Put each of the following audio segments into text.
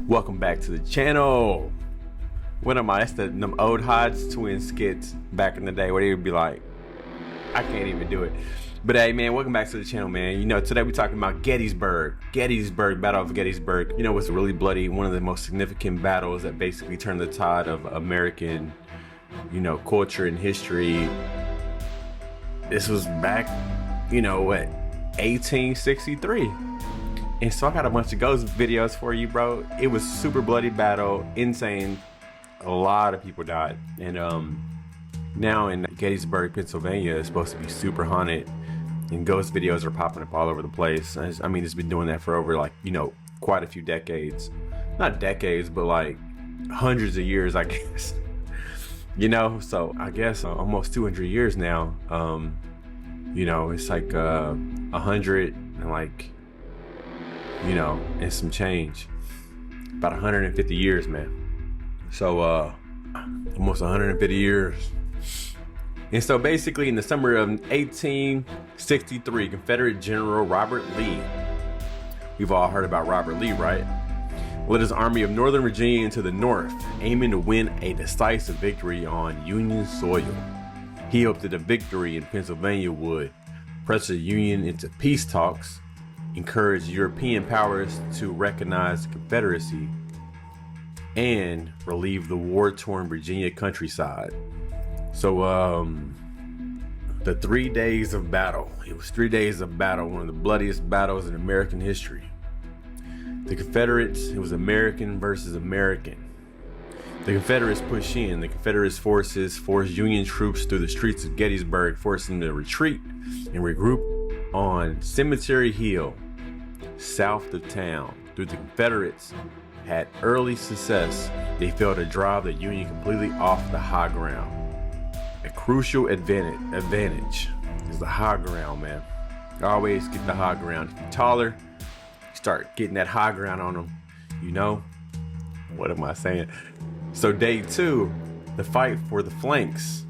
Welcome back to the channel. What am I? That's them old Hodge twin skits back in the day where they would be like, I can't even do it. But hey man, welcome back to the channel, man. You know, today we're talking about Gettysburg, Battle of Gettysburg. You know, it's really bloody, one of the most significant battles that basically turned the tide of American, you know, culture and history. This was back, you know, what, 1863. And so I got a bunch of ghost videos for you, bro. It was super bloody battle, insane. A lot of people died. And now in Gettysburg, Pennsylvania, it's supposed to be super haunted, and ghost videos are popping up all over the place. I mean, it's been doing that for over, like, you know, quite a few decades. Not decades, but like hundreds of years, I guess. You know, so I guess almost 200 years now. You know, it's like 100 and like, you know, and some change. About 150 years, man. So almost 150 years. And so basically in the summer of 1863, Confederate General Robert Lee, we've all heard about Robert Lee, right, led his army of Northern Virginia into the north, aiming to win a decisive victory on Union soil. He hoped that a victory in Pennsylvania would press the Union into peace talks, encourage European powers to recognize the Confederacy, and relieve the war-torn Virginia countryside. So the 3 days of battle, it was 3 days of battle, one of the bloodiest battles in American history. The Confederates, it was American versus American. The Confederates pushed in. The Confederates forces forced Union troops through the streets of Gettysburg, forcing them to retreat and regroup on Cemetery Hill, south of town. Though the Confederates had early success, they failed to drive the Union completely off the high ground. A crucial advantage is the high ground, man. Always get the high ground. If you're taller, start getting that high ground on them, you know? What am I saying? So day two, the fight for the flanks.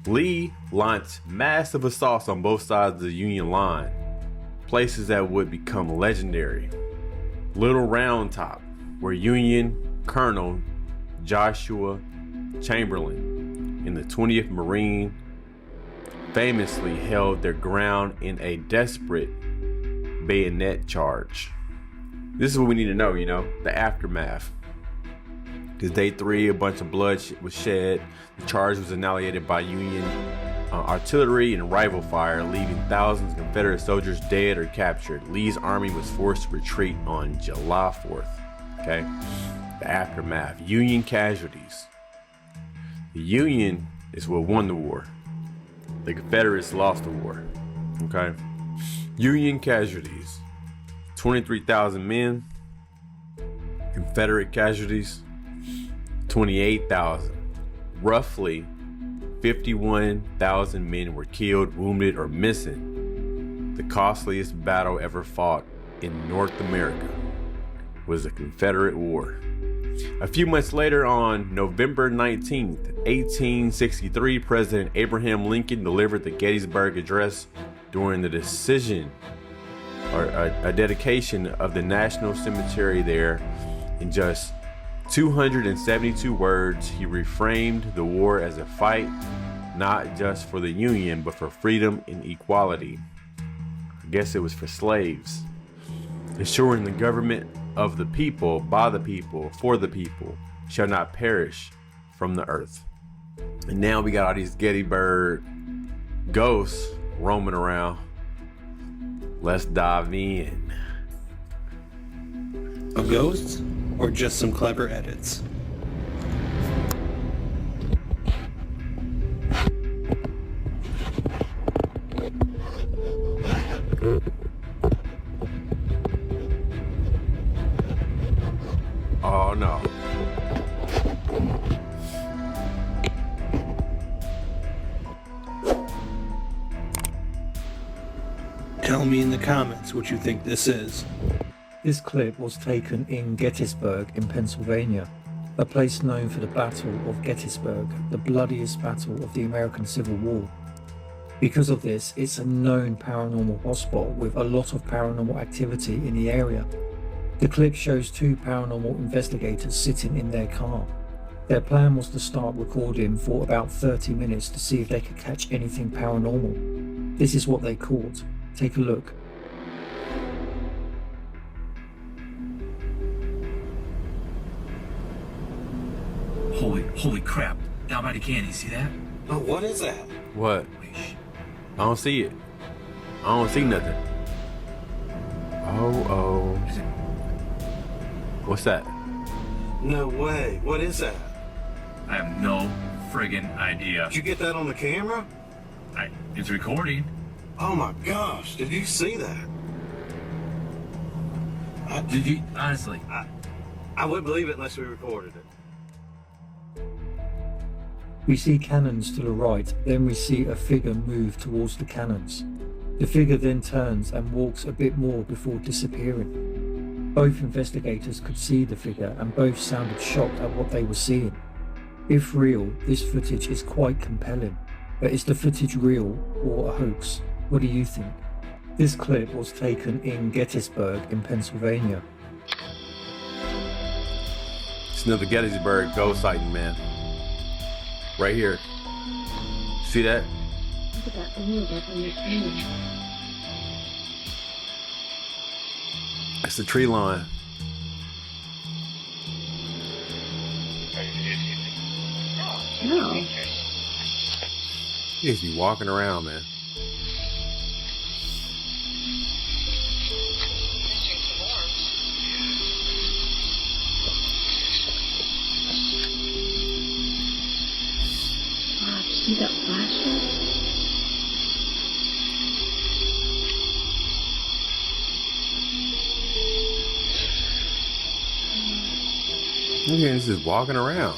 Lee launched massive assaults on both sides of the Union line, places that would become legendary. Little Round Top, where Union Colonel Joshua Chamberlain and the 20th Marine famously held their ground in a desperate bayonet charge. This is what we need to know, you know, the aftermath. Because day three, a bunch of blood was shed. The charge was annihilated by Union artillery and rifle fire, leaving thousands of Confederate soldiers dead or captured. Lee's army was forced to retreat on July 4th. Okay, the aftermath. Union casualties. The Union is what won the war. The Confederates lost the war. Okay, Union casualties: 23,000 men. Confederate casualties: 28,000. Roughly 51,000 men were killed, wounded, or missing. The costliest battle ever fought in North America was the Confederate War. A few months later, on November 19th, 1863, President Abraham Lincoln delivered the Gettysburg Address during the decision or a dedication of the National Cemetery there. In just 272 words, he reframed the war as a fight not just for the Union, but for freedom and equality. I guess it was for slaves. Ensuring the government of the people, by the people, for the people, shall not perish from the earth. And now we got all these Gettysburg ghosts roaming around. Let's dive in. A ghost or just some clever edits? Oh no. Tell me in the comments what you think this is. This clip was taken in Gettysburg in Pennsylvania, a place known for the Battle of Gettysburg, the bloodiest battle of the American Civil War. Because of this, it's a known paranormal hotspot with a lot of paranormal activity in the area. The clip shows two paranormal investigators sitting in their car. Their plan was to start recording for about 30 minutes to see if they could catch anything paranormal. This is what they caught. Take a look. Holy crap. Down by the canyon, see that? Oh, what is that? What? I don't see it. I don't see nothing. Oh. What's that? No way. What is that? I have no friggin' idea. Did you get that on the camera? It's recording. Oh my gosh, did you see that? Did you? Honestly. I wouldn't believe it unless we recorded it. We see cannons to the right, then we see a figure move towards the cannons. The figure then turns and walks a bit more before disappearing. Both investigators could see the figure and both sounded shocked at what they were seeing. If real, this footage is quite compelling, but is the footage real or a hoax? What do you think? This clip was taken in Gettysburg in Pennsylvania. It's another Gettysburg ghost sighting, man. Right here. See that? Look at that blue that's on your screen. That's the tree line. No. He just be walking around, man. Wow, did you see that flashlight? Look at him just walking around.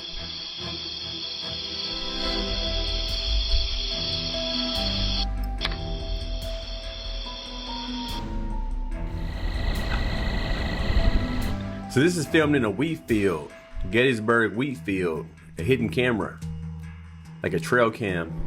So this is filmed in a wheat field, Gettysburg wheat field, a hidden camera, like a trail cam.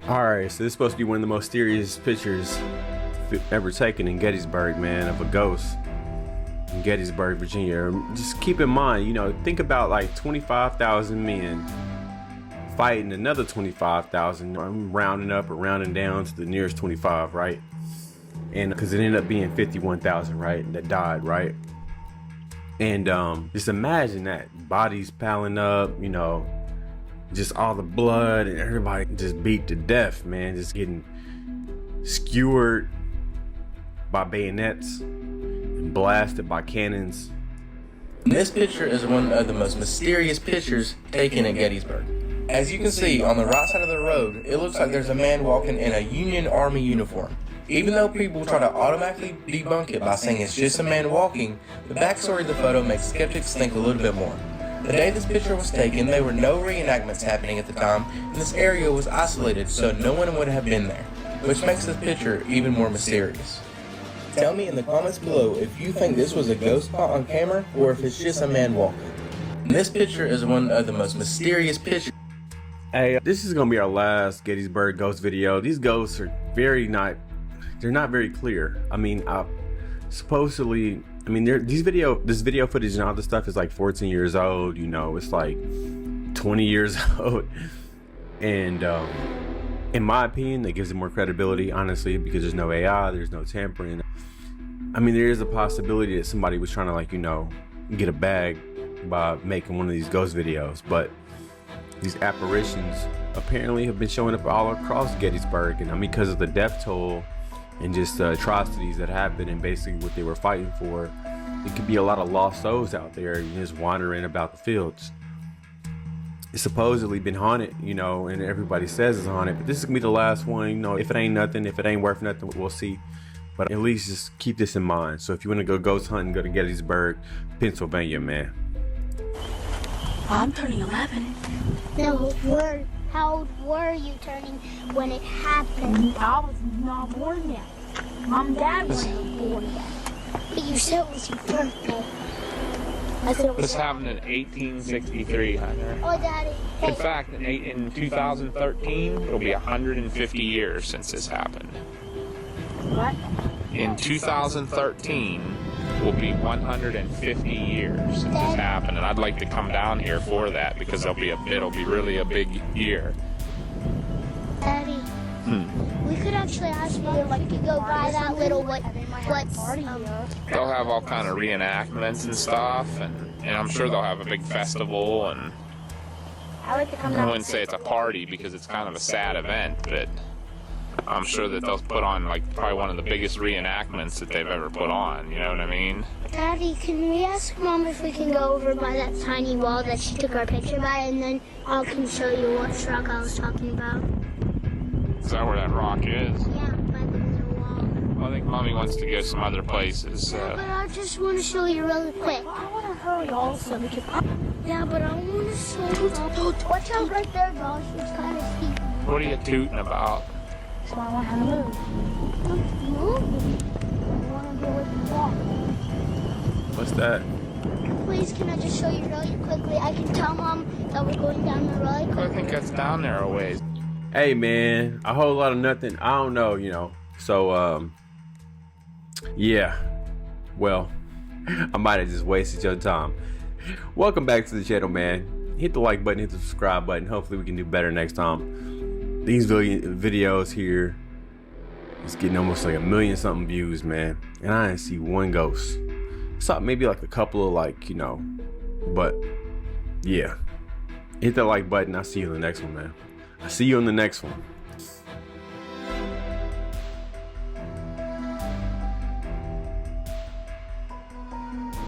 Alright, so this is supposed to be one of the most mysterious pictures ever taken in Gettysburg, man, of a ghost in Gettysburg, Virginia. Just keep in mind, you know, think about like 25,000 men fighting another 25,000. I'm rounding up or rounding down to the nearest 25, right? And because it ended up being 51,000, right, that died, right? And just imagine that, bodies piling up, you know, just all the blood and everybody just beat to death, man, just getting skewered by bayonets and blasted by cannons. This picture is one of the most mysterious pictures taken at Gettysburg. As you can see, on the right side of the road, it looks like there's a man walking in a Union Army uniform. Even though people try to automatically debunk it by saying it's just a man walking, the backstory of the photo makes skeptics think a little bit more. The day this picture was taken, there were no reenactments happening at the time, and this area was isolated, so no one would have been there, which makes this picture even more mysterious. Tell me in the comments below if you think this was a ghost caught on camera, or if it's just a man walking. This picture is one of the most mysterious pictures. Hey, this is gonna be our last Gettysburg ghost video. These ghosts are they're not very clear. I mean, supposedly, I mean, this video footage and all this stuff is like 14 years old, you know, it's like 20 years old. And in my opinion, that gives it more credibility, honestly, because there's no AI, there's no tampering. I mean, there is a possibility that somebody was trying to, like, you know, get a bag by making one of these ghost videos, but these apparitions apparently have been showing up all across Gettysburg. And I mean, because of the death toll and just atrocities that happened and basically what they were fighting for, it could be a lot of lost souls out there just wandering about the fields. It's supposedly been haunted, you know, and everybody says it's haunted, but this is gonna be the last one, you know. If it ain't nothing, if it ain't worth nothing, we'll see. But at least just keep this in mind. So if you want to go ghost hunting, go to Gettysburg, Pennsylvania, man. I'm turning 11. No, how old were you turning when it happened? I was not born yet. Mom and Dad weren't born yet. But you said it was your birthday. I said it was. This happened in 1863, Hunter. Oh, Daddy. Hey. In fact, in 2013, it'll be 150 years since this happened. What? In 2013 will be 150 years since this happened, and I'd like to come down here for that because it'll be really a big year. Daddy. We could actually ask you if we could go buy that little They'll have all kind of reenactments and stuff, and I'm sure they'll have a big festival, and I like to come I down. wouldn't say it's a party because it's kind of a sad event, but I'm sure that they'll put on like probably one of the biggest reenactments that they've ever put on, you know what I mean? Daddy, can we ask Mom if we can go over by that tiny wall that she took our picture by, and then I can show you what rock I was talking about? Is that where that rock is? Yeah, by the little wall. Well, I think Mommy wants to go some other places. Yeah, but I just want to show you really quick. I want to hurry also because Yeah, but I want to show you. Watch out right there, Josh. It's kind of steep. What are you tooting about? so I want her to move. I want to get away from the wall. What's that? Please, can I just show you really quickly? I can tell Mom that we're going down the really I quick. think that's down there a ways. Hey, man, a whole lot of nothing. I don't know, you know. So, yeah. Well, I might have just wasted your time. Welcome back to the channel, man. Hit the like button, hit the subscribe button. Hopefully we can do better next time. These videos here is getting almost like 1 million something views, man. And I didn't see one ghost. I saw maybe like a couple of like, you know, but yeah. Hit that like button. I'll see you in the next one, man. I'll see you on the next one.